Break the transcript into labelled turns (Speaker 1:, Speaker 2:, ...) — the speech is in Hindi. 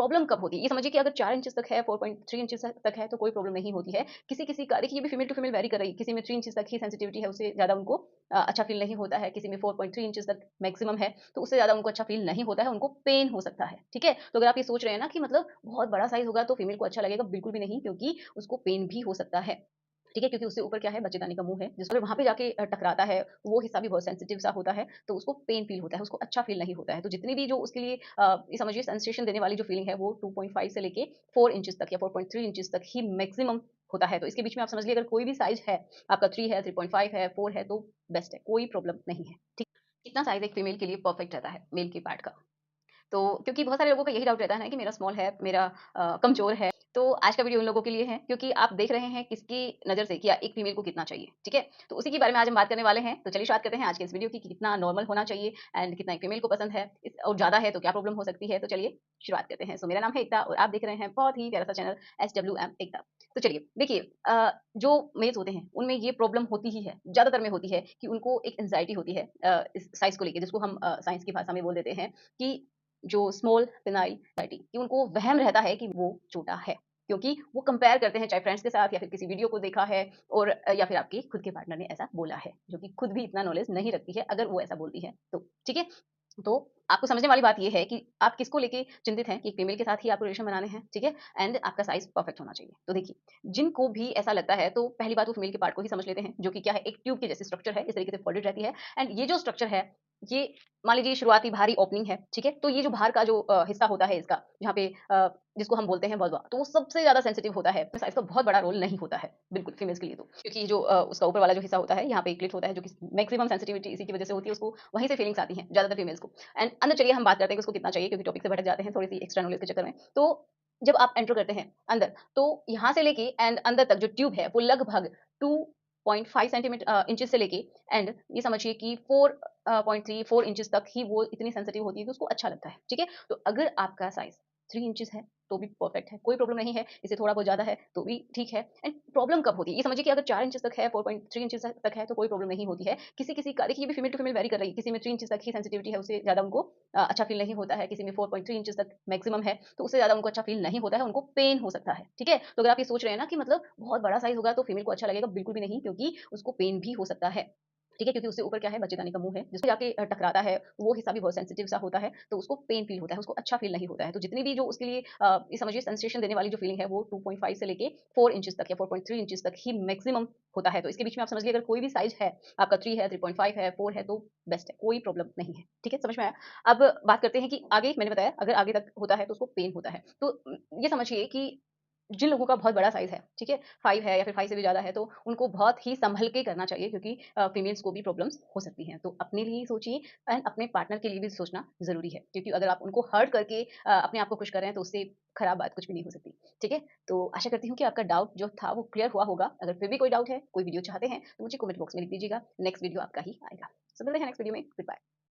Speaker 1: प्रॉब्लम कब होती है? ये समझिए कि अगर 4 इंचेस तक है, 4.3 इंचेस तक है तो कोई प्रॉब्लम नहीं होती है। किसी-किसी का देखिए ये भी फीमेल टू फीमेल वैरी कर रही है। किसी में 3 इंचेस तक ही सेंसिटिविटी है, उससे ज़्यादा उनको अच्छा फ़ील नहीं होता है। किसी में 4.3 इंचेस तक मैक्सिमम है, तो उससे ज़्यादा उनको अच्छा फ़ील नहीं होता है, उनको पेन हो सकता है, ठीक है? तो अगर आप ये सोच रहे हैं ना कि मतलब बहुत बड़ा साइज़ होगा तो फीमेल को अच्छा लगेगा, बिल्कुल भी नहीं क्योंकि उसको पेन भी हो सकता है। ठीक है? क्योंकि उससे ऊपर क्या है बच्चेदानी का मुँह है, जिस अगर वहाँ पे जाके टकराता है, वो हिस्सा भी बहुत सेंसिटिव सा होता है, तो उसको पेन फ़ील होता है, उसको अच्छा फ़ील नहीं होता है। तो जितनी भी जो उसके लिए ये समझिए सेंसेशन देने वाली जो फ़ीलिंग है, वो 2.5 से लेके 4 इंचेस तक या 4.3 इंचेस तक ही मैक्सिमम होता है। तो इसके बीच में आप समझ लीजिए अगर कोई भी साइज़ है, आपका 3 है, 3.5 है, 4 है, तो बेस्ट है, कोई प्रॉब्लम नहीं है। ठीक? कितना साइज़ एक फीमेल के लिए परफेक्ट रहता है, मेल के पार्ट का? तो क्योंकि बहुत सारे लोगों का यही डाउट रहता है ना कि मेरा स्मॉल है, मेरा कमज़ोर है। तो आज का वीडियो उन लोगों के लिए है क्योंकि आप देख रहे हैं किसकी नज़र से कि एक फीमेल को कितना चाहिए, ठीक है? तो उसी के बारे में आज हम बात करने वाले हैं। तो चलिए शुरुआत करते हैं आज के इस वीडियो की कि कितना नॉर्मल होना चाहिए एंड कितना एक फीमेल को पसंद है इस और ज़्यादा है तो क्या प्रॉब्लम हो सकती है? तो चलिए शुरुआत करते हैं। सो मेरा नाम है एकता और आप देख रहे हैं बहुत ही प्यारा-सा चैनल एसडब्ल्यूएम एकता। तो चलिए देखिए जो मेल्स होते हैं उनमें ये प्रॉब्लम होती ही है, ज़्यादातर में होती है कि उनको एक एंग्ज़ायटी होती है इस साइज़ को लेके जिसको हम साइंस की भाषा में बोल देते हैं कि जो स्मॉल फिनाइल एंग्जायटी कि उनको वहम रहता है कि वो छोटा है क्योंकि वो कंपेयर करते हैं चाहे फ्रेंड्स के साथ या फिर किसी वीडियो को देखा है और या फिर आपके खुद के पार्टनर ने ऐसा बोला है जो कि खुद भी इतना नॉलेज नहीं रखती है अगर वो ऐसा बोलती है तो ठीक है। तो आपको समझने वाली बात ये है कि आप किसको लेके चिंतित हैं कि फीमेल के साथ ही आपको रिलेशन बनाने हैं, ठीक है? एंड आपका साइज़ परफेक्ट होना चाहिए। तो देखिए, जिनको भी ऐसा लगता है तो पहली बात वो फीमेल के पार्ट को ही समझ लेते हैं, जो कि क्या है एक ट्यूब के जैसे स्ट्रक्चर है, इस तरीके से फोल्डेड रहती है एंड ये जो स्ट्रक्चर है, ये मान लीजिए शुरुआती भारी ओपनिंग है, ठीक है? तो ये जो बाहर का जो हिस्सा होता है इसका, जहाँ पे जिसको हम बोलते हैं वल्वा, तो वो सबसे ज़्यादा सेंसिटिव होता है। साइज़ का बहुत बड़ा रोल नहीं होता है, बिल्कुल फीमेल्स के लिए तो। क्योंकि जो उसका ऊपर वाला जो हिस्सा होता है, यहाँ पे एक क्लिट होता है जो कि मैक्सिमम सेंसिटिविटी इसी की वजह से होती है, उसको वहीं से फीलिंग्स आती हैं, ज़्यादातर फीमेल्स को। एंड अंदर चलिए हम बात करते हैं कि उसको कितना चाहिए क्योंकि टॉपिक से भटक जाते हैं थोड़ी-सी एक्स्ट्रा नॉलेज के चक्कर में। तो जब आप एंटर करते हैं अंदर, तो यहाँ से लेके एंड अंदर तक जो ट्यूब है, वो लगभग 2.5 इंचेस से लेके एंड ये समझिए कि 4.3 4 इंचेस तक ही वो इतनी सेंसिटिव होती है कि उसको अच्छा लगता है, ठीक है? तो अगर आपका साइज़ 3 इंचेस है, तो भी परफेक्ट है, कोई प्रॉब्लम नहीं है। इससे थोड़ा बहुत ज़्यादा है, तो भी ठीक है। एंड प्रॉब्लम कब होती है? ये समझिए कि अगर 4 इंचेस तक है, 4.3 इंचेस तक है, तो कोई प्रॉब्लम नहीं होती है। किसी-किसी का देखिए ये भी फीमेल टू फीमेल वैरी कर रही है। किसी में 3 इंचेस तक ही सेंसिटिविटी है, उससे ज़्यादा उनको अच्छा फ़ील नहीं होता है। किसी में 4.3 इंचेस तक मैक्सिमम है, तो उससे ज़्यादा उनको अच्छा फ़ील नहीं होता है, उनको पेन हो सकता है, ठीक है? तो अगर आप ये सोच रहे हैं ना कि मतलब बहुत बड़ा साइज़ होगा तो फीमेल को अच्छा लगेगा, बिल्कुल भी नहीं क्योंकि उसको पेन भी हो सकता है। ठीक है? क्योंकि उससे ऊपर क्या है बच्चेदानी का मुँह है, जिसको जाके टकराता है, वो हिस्सा भी बहुत सेंसिटिव सा होता है, तो उसको पेन फ़ील होता है, उसको अच्छा फ़ील नहीं होता है। तो जितनी भी जो उसके लिए ये समझिए सेंसेशन देने वाली जो फ़ीलिंग है, वो 2.5 से लेके 4 इंचेस तक या 4.3 इंचेस तक ही मैक्सिमम होता है। तो इसके बीच में आप समझ लीजिए अगर कोई भी साइज़ है, आपका 3 है, 3.5 है, 4 है, तो बेस्ट है, कोई प्रॉब्लम नहीं है। ठीक है? समझ में आया? अब बात करते हैं कि आगे मैंने बताया अगर आगे तक होता है, तो उसको पेन होता है। तो ये समझिए कि जिन लोगों का बहुत बड़ा साइज़ है, ठीक है? 5 है या फिर 5 से भी ज़्यादा है, तो उनको बहुत ही सँभल के करना चाहिए क्योंकि फीमेल्स को भी प्रॉब्लम्स हो सकती हैं। तो अपने लिए ही सोचिए एंड अपने पार्टनर के लिए भी सोचना ज़रूरी है क्योंकि अगर आप उनको हर्ट करके अपने आप को खुश कर रहे हैं, तो उससे खराब बात कुछ भी नहीं हो सकती, ठीक है? तो आशा करती हूँ कि आपका डाउट जो था, वो क्लियर हुआ होगा। अगर फिर भी कोई डाउट है, कोई वीडियो चाहते हैं, तो मुझे कमेंट बॉक्स में लिख दीजिएगा। नेक्स्ट वीडियो आपका ही आएगा। सो मिलते हैं नेक्स्ट वीडियो में। Good bye.